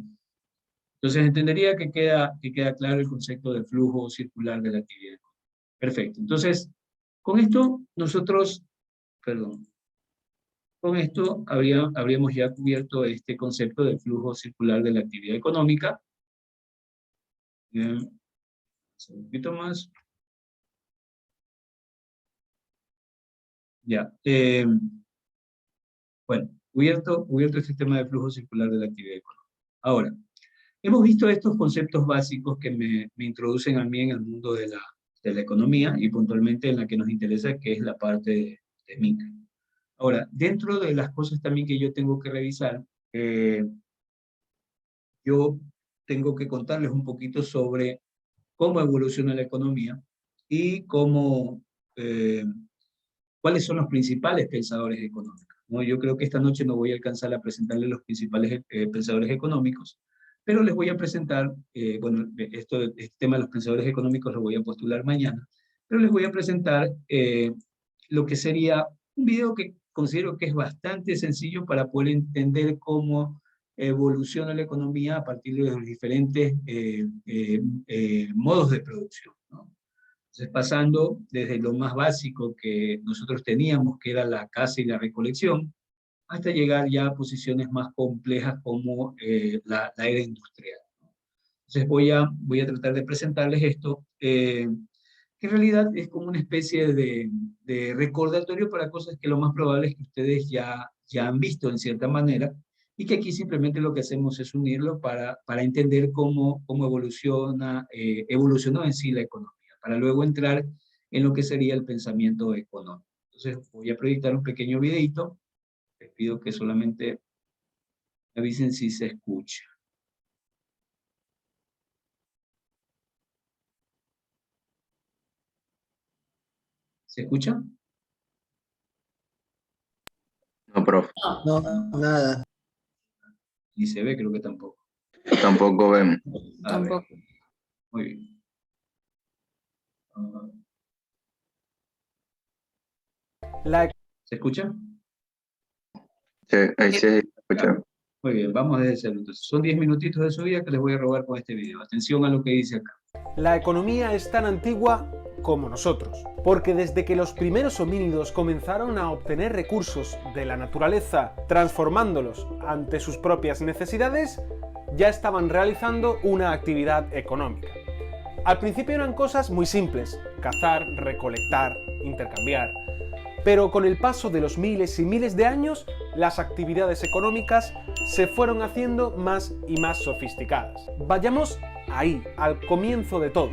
S1: entonces entendería que queda claro el concepto de flujo circular de la actividad económica. Perfecto. Entonces, con esto nosotros, con esto habríamos ya cubierto este concepto de flujo circular de la actividad económica. Bien. Un poquito más. Ya. Bueno, cubierto este tema de flujo circular de la actividad económica. Ahora, hemos visto estos conceptos básicos que me introducen a mí en el mundo de la economía y puntualmente en la que nos interesa, que es la parte de micro. Ahora, dentro de las cosas también que yo tengo que revisar, yo tengo que contarles un poquito sobre cómo evoluciona la economía y cuáles son los principales pensadores económicos, ¿no? Yo creo que esta noche no voy a alcanzar a presentarles los principales pensadores económicos, pero les voy a presentar, este tema de los pensadores económicos lo voy a postular mañana, pero les voy a presentar lo que sería un video que considero que es bastante sencillo para poder entender cómo evoluciona la economía a partir de los diferentes modos de producción, ¿no? Entonces, pasando desde lo más básico que nosotros teníamos, que era la caza y la recolección, hasta llegar ya a posiciones más complejas como la era industrial. Entonces voy a tratar de presentarles esto, que en realidad es como una especie de recordatorio para cosas que lo más probable es que ustedes ya han visto en cierta manera, y que aquí simplemente lo que hacemos es unirlo para entender cómo evolucionó en sí la economía, para luego entrar en lo que sería el pensamiento económico. Entonces voy a proyectar un pequeño videito. Les pido que solamente me avisen si se escucha. ¿Se escucha?
S12: No, profe.
S11: No, nada.
S1: Y se ve, creo que tampoco.
S12: Tampoco vemos.
S1: A ver. Muy bien. ¿Se escucha?
S12: Sí, ahí se escucha.
S1: Muy bien, vamos desde cero. Entonces, son 10 minutitos de su vida que les voy a robar con este video. Atención a lo que dice acá.
S13: La economía es tan antigua como nosotros, porque desde que los primeros homínidos comenzaron a obtener recursos de la naturaleza, transformándolos ante sus propias necesidades, ya estaban realizando una actividad económica. Al principio eran cosas muy simples: cazar, recolectar, intercambiar. Pero con el paso de los miles y miles de años, las actividades económicas se fueron haciendo más y más sofisticadas. Vayamos ahí, al comienzo de todo.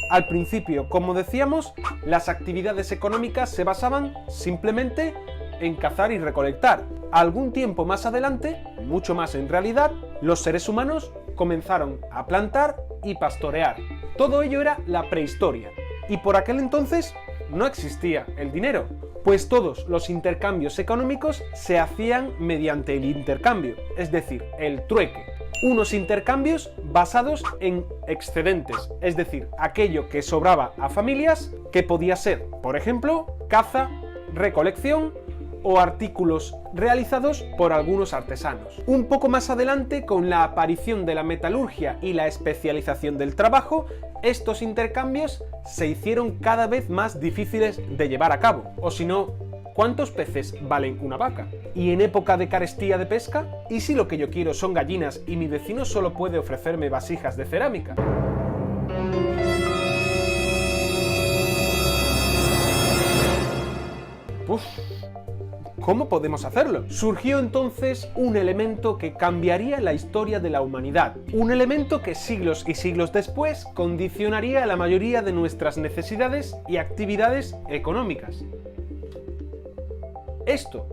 S13: Al principio, como decíamos, las actividades económicas se basaban simplemente en cazar y recolectar. Algún tiempo más adelante, mucho más en realidad, los seres humanos comenzaron a plantar y pastorear. Todo ello era la prehistoria. Y por aquel entonces no existía el dinero, pues todos los intercambios económicos se hacían mediante el intercambio, es decir, el trueque. Unos intercambios basados en excedentes, es decir, aquello que sobraba a familias, que podía ser, por ejemplo, caza, recolección o artículos realizados por algunos artesanos. Un poco más adelante, con la aparición de la metalurgia y la especialización del trabajo, estos intercambios se hicieron cada vez más difíciles de llevar a cabo. O si no, ¿cuántos peces valen una vaca? ¿Y en época de carestía de pesca? ¿Y si lo que yo quiero son gallinas y mi vecino solo puede ofrecerme vasijas de cerámica? Uf, ¿cómo podemos hacerlo? Surgió entonces un elemento que cambiaría la historia de la humanidad. Un elemento que siglos y siglos después condicionaría la mayoría de nuestras necesidades y actividades económicas. Esto,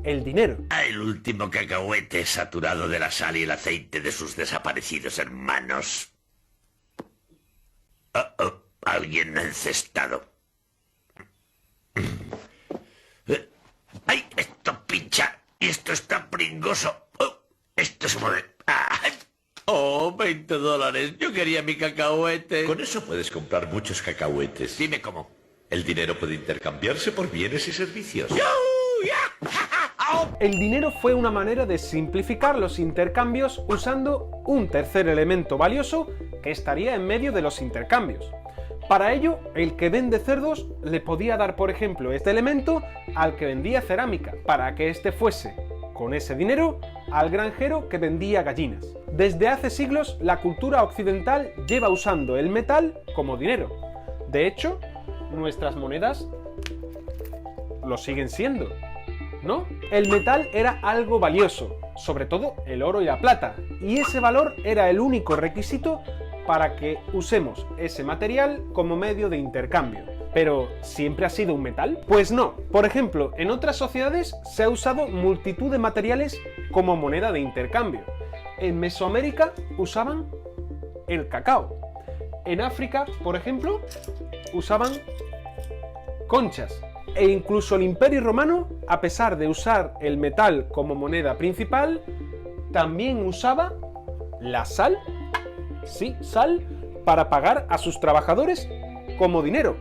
S13: el dinero.
S14: El último cacahuete saturado de la sal y el aceite de sus desaparecidos hermanos. Alguien ha encestado. ¡Ay! Esto pincha y esto está pringoso. Esto es como de... ¡Oh, $20! Yo quería mi cacahuete.
S15: Con eso puedes comprar muchos cacahuetes.
S14: Dime cómo.
S15: El dinero puede intercambiarse por bienes y servicios.
S13: El dinero fue una manera de simplificar los intercambios usando un tercer elemento valioso que estaría en medio de los intercambios. Para ello, el que vende cerdos le podía dar, por ejemplo, este elemento al que vendía cerámica, para que éste fuese, con ese dinero, al granjero que vendía gallinas. Desde hace siglos, la cultura occidental lleva usando el metal como dinero. De hecho, nuestras monedas lo siguen siendo, ¿no? El metal era algo valioso, sobre todo el oro y la plata, y ese valor era el único requisito para que usemos ese material como medio de intercambio. ¿Pero siempre ha sido un metal? Pues no. Por ejemplo, en otras sociedades se ha usado multitud de materiales como moneda de intercambio. En Mesoamérica usaban el cacao. En África, por ejemplo, usaban conchas. E incluso el Imperio Romano, a pesar de usar el metal como moneda principal, también usaba la sal. Sí, sal, para pagar a sus trabajadores como dinero.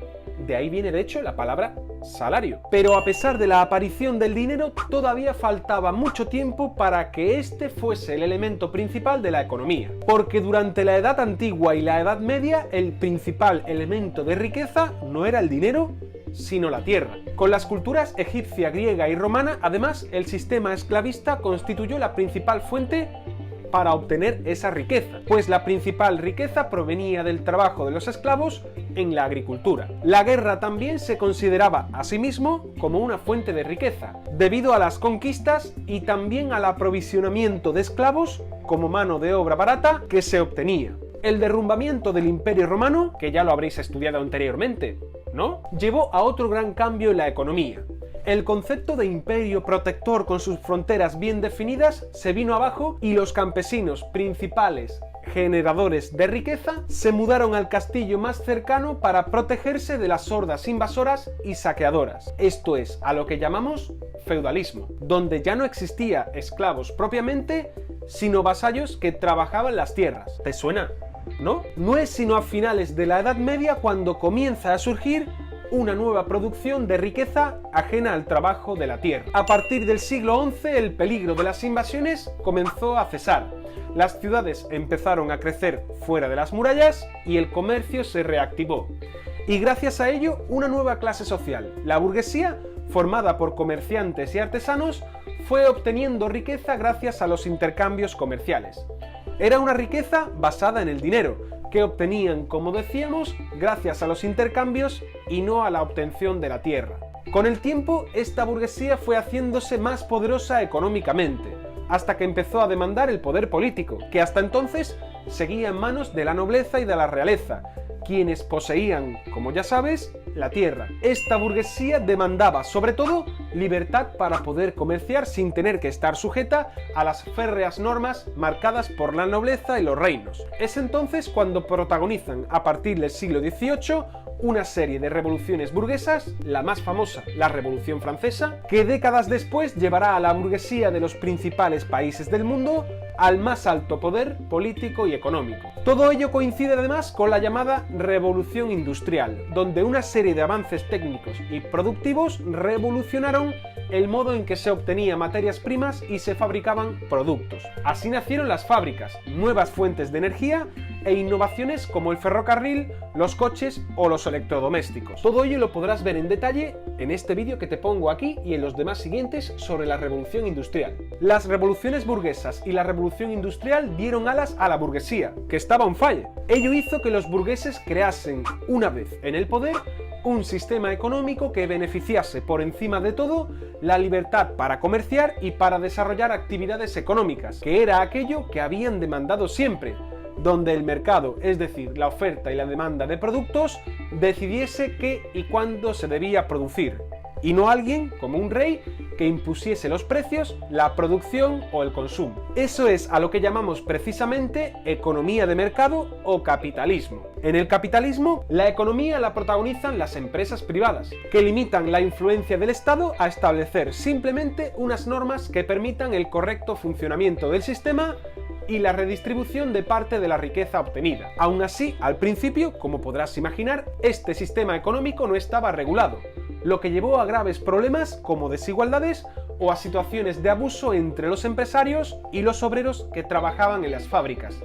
S13: De ahí viene de hecho la palabra salario. Pero a pesar de la aparición del dinero, todavía faltaba mucho tiempo para que este fuese el elemento principal de la economía. Porque durante la Edad Antigua y la Edad Media, el principal elemento de riqueza no era el dinero, sino la tierra. Con las culturas egipcia, griega y romana, además, el sistema esclavista constituyó la principal fuente para obtener esa riqueza, pues la principal riqueza provenía del trabajo de los esclavos en la agricultura. La guerra también se consideraba a sí mismo como una fuente de riqueza, debido a las conquistas y también al aprovisionamiento de esclavos como mano de obra barata que se obtenía. El derrumbamiento del Imperio Romano, que ya lo habréis estudiado anteriormente, ¿no?, llevó a otro gran cambio en la economía. El concepto de imperio protector con sus fronteras bien definidas se vino abajo y los campesinos principales generadores de riqueza se mudaron al castillo más cercano para protegerse de las hordas invasoras y saqueadoras. Esto es a lo que llamamos feudalismo, donde ya no existía esclavos propiamente, sino vasallos que trabajaban las tierras. ¿Te suena? ¿No? No es sino a finales de la Edad Media cuando comienza a surgir una nueva producción de riqueza ajena al trabajo de la tierra. A partir del siglo XI, el peligro de las invasiones comenzó a cesar. Las ciudades empezaron a crecer fuera de las murallas y el comercio se reactivó. Y gracias a ello, una nueva clase social, la burguesía, formada por comerciantes y artesanos, fue obteniendo riqueza gracias a los intercambios comerciales. Era una riqueza basada en el dinero, que obtenían, como decíamos, gracias a los intercambios y no a la obtención de la tierra. Con el tiempo, esta burguesía fue haciéndose más poderosa económicamente, hasta que empezó a demandar el poder político, que hasta entonces seguía en manos de la nobleza y de la realeza, quienes poseían, como ya sabes, la tierra. Esta burguesía demandaba, sobre todo, libertad para poder comerciar sin tener que estar sujeta a las férreas normas marcadas por la nobleza y los reinos. Es entonces cuando protagonizan, a partir del siglo XVIII, una serie de revoluciones burguesas, la más famosa, la Revolución Francesa, que décadas después llevará a la burguesía de los principales países del mundo al más alto poder político y económico. Todo ello coincide además con la llamada Revolución Industrial, donde una serie de avances técnicos y productivos revolucionaron el modo en que se obtenían materias primas y se fabricaban productos. Así nacieron las fábricas, nuevas fuentes de energía e innovaciones como el ferrocarril, los coches o los electrodomésticos. Todo ello lo podrás ver en detalle en este vídeo que te pongo aquí y en los demás siguientes sobre la revolución industrial. Las revoluciones burguesas y la revolución industrial dieron alas a la burguesía, que estaba on fire. Ello hizo que los burgueses creasen, una vez en el poder, un sistema económico que beneficiase por encima de todo la libertad para comerciar y para desarrollar actividades económicas, que era aquello que habían demandado siempre, donde el mercado, es decir, la oferta y la demanda de productos, decidiese qué y cuándo se debía producir, y no alguien, como un rey, que impusiese los precios, la producción o el consumo. Eso es a lo que llamamos precisamente economía de mercado o capitalismo. En el capitalismo, la economía la protagonizan las empresas privadas, que limitan la influencia del Estado a establecer simplemente unas normas que permitan el correcto funcionamiento del sistema y la redistribución de parte de la riqueza obtenida. Aún así, al principio, como podrás imaginar, este sistema económico no estaba regulado, lo que llevó a graves problemas como desigualdades o a situaciones de abuso entre los empresarios y los obreros que trabajaban en las fábricas,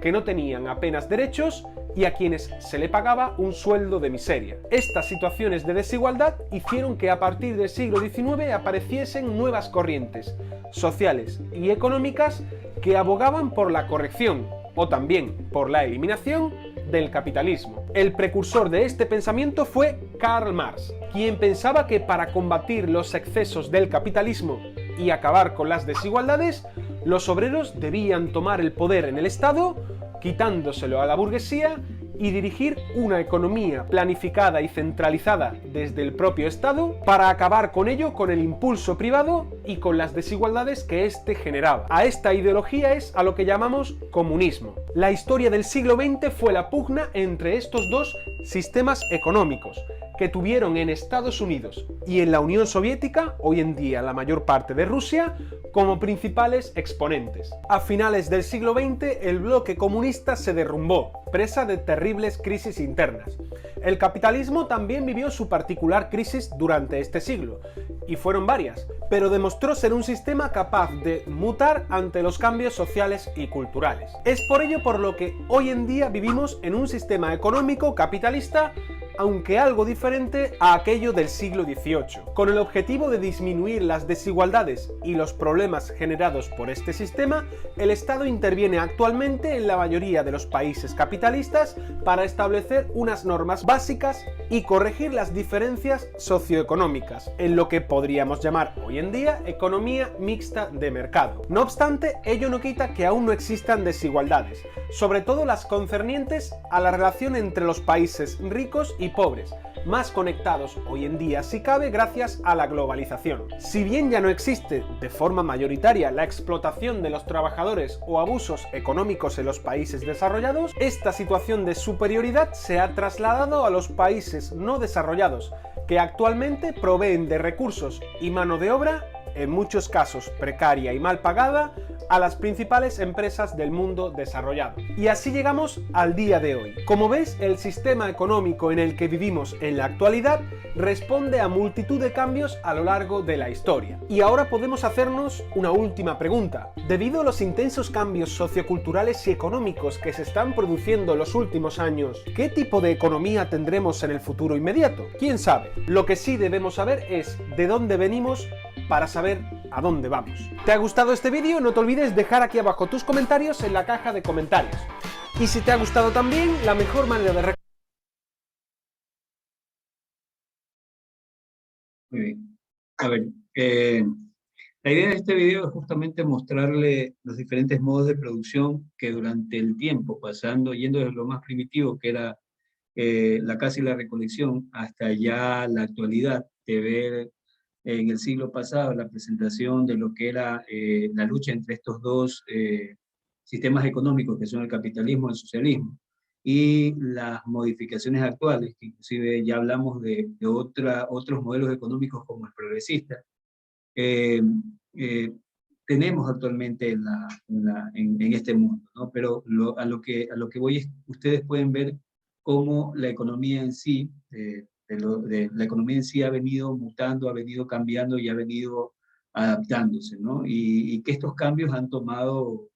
S13: que no tenían apenas derechos y a quienes se le pagaba un sueldo de miseria. Estas situaciones de desigualdad hicieron que a partir del siglo XIX apareciesen nuevas corrientes sociales y económicas que abogaban por la corrección o también por la eliminación del capitalismo. El precursor de este pensamiento fue Karl Marx, quien pensaba que para combatir los excesos del capitalismo y acabar con las desigualdades, los obreros debían tomar el poder en el Estado, quitándoselo a la burguesía, y dirigir una economía planificada y centralizada desde el propio Estado para acabar con ello con el impulso privado y con las desigualdades que éste generaba. A esta ideología es a lo que llamamos comunismo. La historia del siglo XX fue la pugna entre estos dos sistemas económicos, que tuvieron en Estados Unidos y en la Unión Soviética, hoy en día la mayor parte de Rusia, como principales exponentes. A finales del siglo XX, el bloque comunista se derrumbó, presa de terribles crisis internas. El capitalismo también vivió su particular crisis durante este siglo, y fueron varias, pero demostró ser un sistema capaz de mutar ante los cambios sociales y culturales. Es por ello por lo que hoy en día vivimos en un sistema económico capitalista, aunque algo diferente a aquello del siglo XVIII. Con el objetivo de disminuir las desigualdades y los problemas generados por este sistema, el Estado interviene actualmente en la mayoría de los países capitalistas para establecer unas normas básicas y corregir las diferencias socioeconómicas, en lo que podríamos llamar hoy en día economía mixta de mercado. No obstante, ello no quita que aún no existan desigualdades, sobre todo las concernientes a la relación entre los países ricos y pobres, más conectados hoy en día si cabe gracias a la globalización. Si bien ya no existe de forma mayoritaria la explotación de los trabajadores o abusos económicos en los países desarrollados, esta situación de superioridad se ha trasladado a los países no desarrollados, que actualmente proveen de recursos y mano de obra, en muchos casos precaria y mal pagada, a las principales empresas del mundo desarrollado. Y así llegamos al día de hoy. Como ves, el sistema económico en el que vivimos en la actualidad responde a multitud de cambios a lo largo de la historia. Y ahora podemos hacernos una última pregunta. Debido a los intensos cambios socioculturales y económicos que se están produciendo en los últimos años, ¿qué tipo de economía tendremos en el futuro inmediato? ¿Quién sabe? Lo que sí debemos saber es de dónde venimos para saber a dónde vamos. ¿Te ha gustado este vídeo? No te olvides dejar aquí abajo tus comentarios en la caja de comentarios. Y si te ha gustado también, la mejor manera de...
S1: Muy bien. A ver, la idea de este video es justamente mostrarle los diferentes modos de producción que durante el tiempo, yendo desde lo más primitivo, que era la caza y la recolección, hasta ya la actualidad, de ver en el siglo pasado la presentación de lo que era la lucha entre estos dos sistemas económicos, que son el capitalismo y el socialismo, y las modificaciones actuales, que inclusive ya hablamos de otros modelos económicos como el progresista, tenemos actualmente en este mundo, ¿no? Pero a lo que voy es, ustedes pueden ver cómo la economía en sí, la economía en sí ha venido mutando, ha venido cambiando y ha venido adaptándose, ¿no? Y que estos cambios han tomado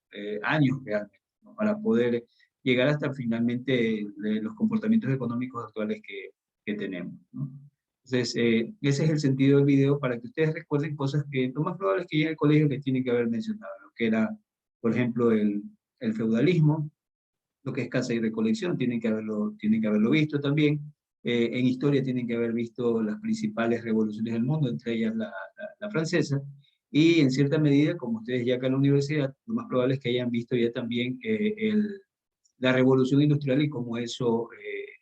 S1: años realmente, ¿no? Para poder llegar hasta finalmente los comportamientos económicos actuales que tenemos, ¿no? Entonces, ese es el sentido del video, para que ustedes recuerden cosas que lo más probable es que ya en el colegio les tienen que haber mencionado, lo que era, por ejemplo, el feudalismo, lo que es caza y recolección, tienen que haberlo visto también, en historia tienen que haber visto las principales revoluciones del mundo, entre ellas la francesa, y en cierta medida, como ustedes ya acá en la universidad, lo más probable es que hayan visto ya también la revolución industrial y cómo eso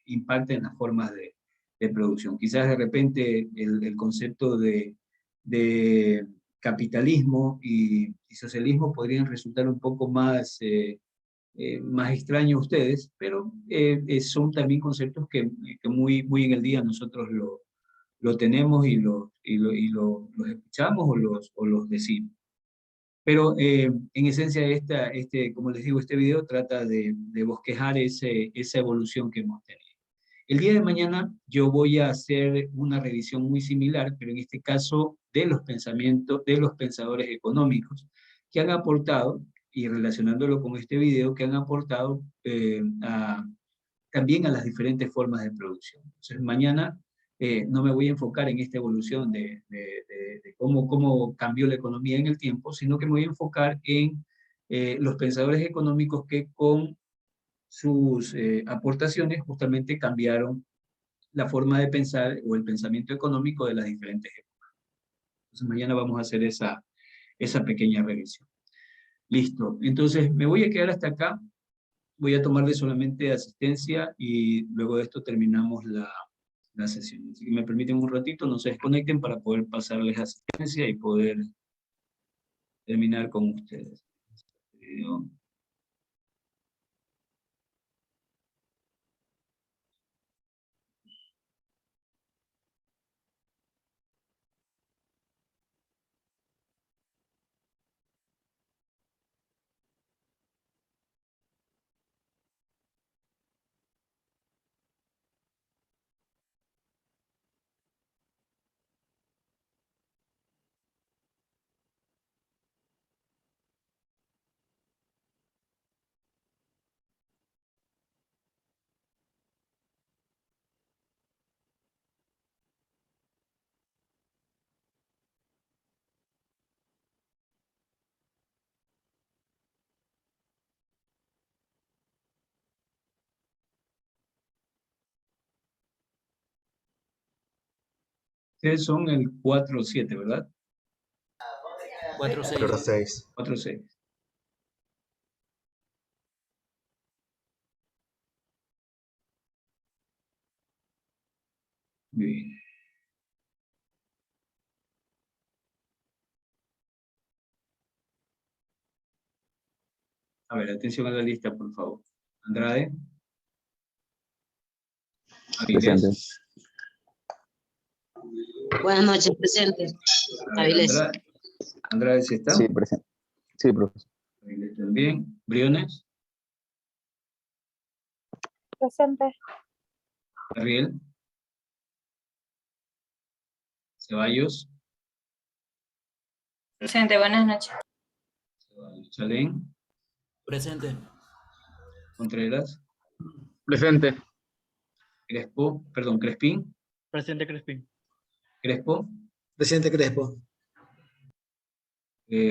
S1: impacta en las formas de producción. Quizás de repente el concepto de capitalismo y socialismo podrían resultar un poco más extraños a ustedes, pero son también conceptos que muy en el día nosotros lo tenemos y los escuchamos o los decimos. Pero en esencia, como les digo, este video trata de bosquejar esa evolución que hemos tenido. El día de mañana yo voy a hacer una revisión muy similar, pero en este caso de los pensamientos de los pensadores económicos que han aportado, y relacionándolo con este video, que han aportado también a las diferentes formas de producción. Entonces mañana no me voy a enfocar en esta evolución de cómo cambió la economía en el tiempo, sino que me voy a enfocar en los pensadores económicos que con sus aportaciones justamente cambiaron la forma de pensar o el pensamiento económico de las diferentes épocas. Entonces mañana vamos a hacer esa pequeña revisión. Listo, entonces me voy a quedar hasta acá, voy a tomarle solamente asistencia y luego de esto terminamos la sesión. Así que me permiten un ratito, no se desconecten para poder pasarles asistencia y poder terminar con ustedes. Ustedes son el 4-7, ¿verdad?
S2: 4-6.
S1: 4-6. Bien. A ver, atención a la lista, por favor. Andrade.
S16: Presente.
S17: Buenas noches, presente. Avilés.
S1: Andrade, ¿sí está?
S16: Sí, presente. Sí, profesor.
S1: Avilés también. Briones.
S10: Presente.
S1: Gabriel. Ceballos.
S3: Presente, buenas noches.
S1: Chalén.
S18: Presente.
S1: Contreras.
S18: Presente.
S1: Crespín.
S18: Presente, Crespín.
S1: Crespo.
S11: Presidente Crespo.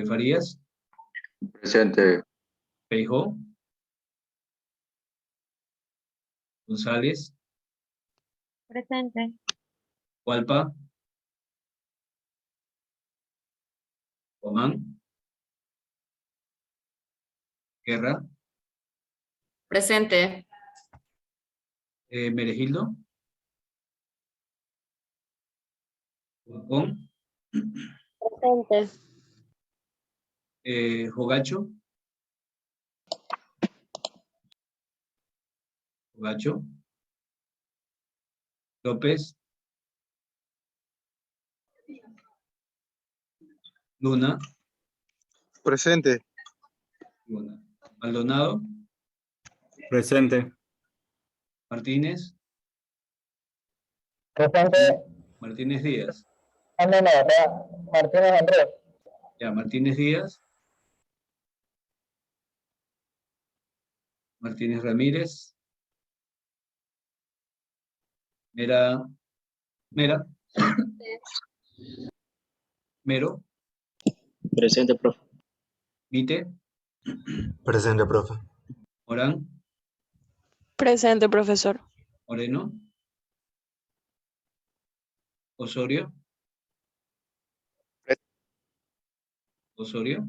S1: Farías.
S12: Presente.
S1: Feijó. González.
S10: Presente.
S1: Hualpa. Omán. Guerra.
S3: Presente.
S1: Meregildo. Guapón.
S10: Presente.
S1: Jogacho. Jogacho. López. Luna.
S19: Presente.
S1: Luna. Maldonado.
S18: Presente.
S1: Martínez.
S6: Presente.
S1: Martínez Díaz.
S6: Martínez Andrés.
S1: Ya, Martínez Díaz. Martínez Ramírez. Mera. Mero.
S5: Presente, profe.
S1: Mite.
S2: Presente, profe.
S1: Morán.
S7: Presente, profesor.
S1: Moreno. Osorio. Osorio.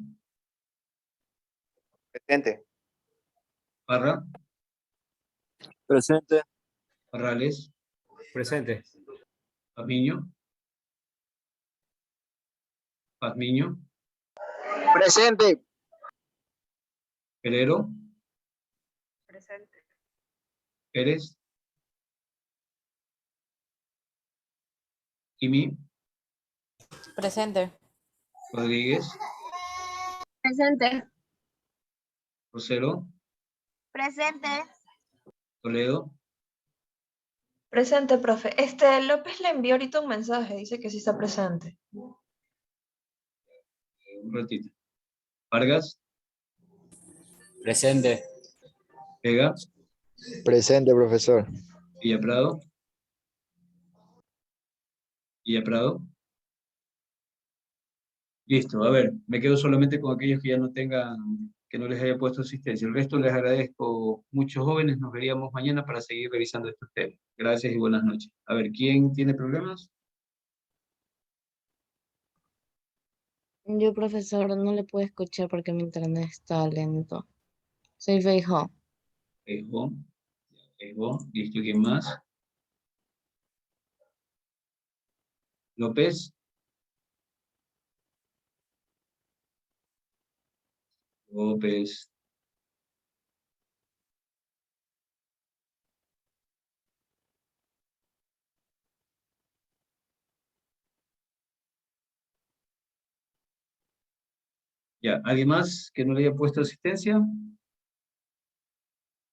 S8: Presente.
S1: Parra.
S18: Presente.
S1: Parrales.
S4: Presente.
S1: Pazmiño. Pazmiño.
S19: Presente.
S1: Pelero.
S10: Presente.
S1: Pérez. Kimi.
S3: Presente.
S1: Rodríguez.
S10: Presente.
S1: Rosero.
S10: Presente.
S1: Toledo.
S20: Presente, profe. López le envió ahorita un mensaje, dice que sí está presente.
S1: Un ratito. Vargas.
S18: Presente.
S1: Vega.
S19: Presente, profesor.
S1: Villaprado. Villaprado. Listo, a ver, me quedo solamente con aquellos que ya no tengan, que no les haya puesto asistencia. El resto les agradezco, muchos jóvenes, nos veríamos mañana para seguir revisando estos temas. Gracias y buenas noches. A ver, ¿quién tiene problemas?
S3: Yo, profesor, no le puedo escuchar porque mi internet está lento. Soy Feijo.
S1: Feijo. Listo, ¿quién más? López. López. Ya, ¿alguien más que no le haya puesto asistencia?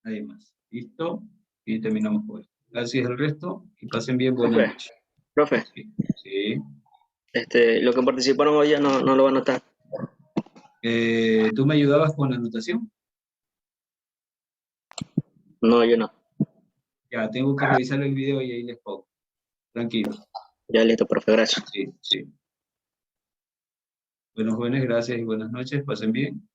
S1: Nadie más. ¿Listo? Y terminamos por esto. Gracias al resto y pasen bien. Buenas noches.
S5: Profe,
S1: Sí.
S5: lo que participaron hoy ya no lo van a notar.
S1: ¿Tú me ayudabas con la anotación?
S5: No, yo no.
S1: Ya, tengo que revisar el video y ahí les pongo. Tranquilo.
S5: Ya listo, profe, gracias.
S1: Sí, sí. Bueno, jóvenes, gracias y buenas noches. Pasen bien.